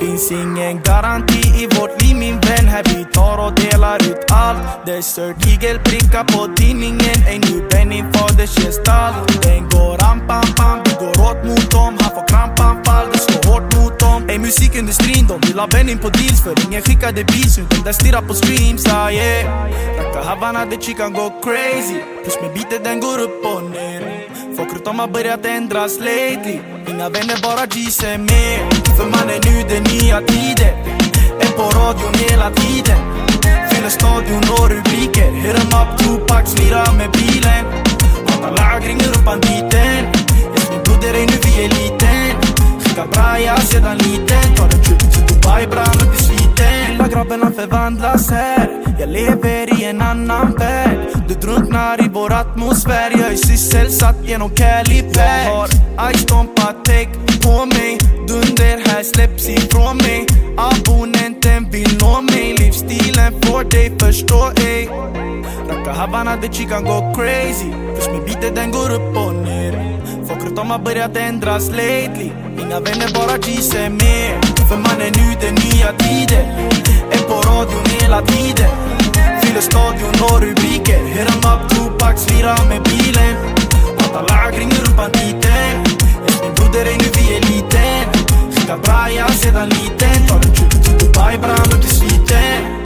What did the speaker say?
Finns ingen garanti i vårt liv min vän. Här vi tar och delar ut allt. Desert Eagle prickar på tinningen. En ny Benny faders gestalt. Den går pam pam, vi går åt mot dem. Han får krampanfall, det slår hårt mot dem. Ey, musikindustrin, de vill ha Benny på deals. För ingen skickade beats, utan där stirrar på streams, ah yeah. Racka Havana, det chican går crazy. Push med beatet, den går upp och ner. Folk runt om har börjat ändras lately. Inga vänner, bara G's är med. För man är nu den nya tiden. Är på radion hela tiden. Fyller stadion och rubriker. Hit 'em up, Tupac lirar med bilen. Hatar lag, ringer upp banditen. Yes, min broder är nu vi är liten. Skicka braja sedan liten. Tar en trip till Dubai, bra men blir sliten. Lilla grabben han förvandlas här. Jag lever i en annan värld. Du drunknar i vår atmosfär. Jag är sysselsatt genom Caliper. Jag har Ice-Tompa-tech på mig. Dunder här släpps ifrån mig. Abonnenten vill nå mig. Livsstilen får dig förstå ej. Racka Havana, det chican går crazy. Push med beatet, den går upp och ner. Folk runt om har börjat ändras lately. Inga vänner, bara G's är med. För man är nu den nya tiden. Är på radion hela tiden. Fyller stadion och rubriker. Hit 'em up, Tupac lirar med bilen. Hatar lag, ringer upp banditen. Yes, min broder är nu vi är liten. Skicka braja sedan liten. Tar en trip till Dubai, bra men blir sliten.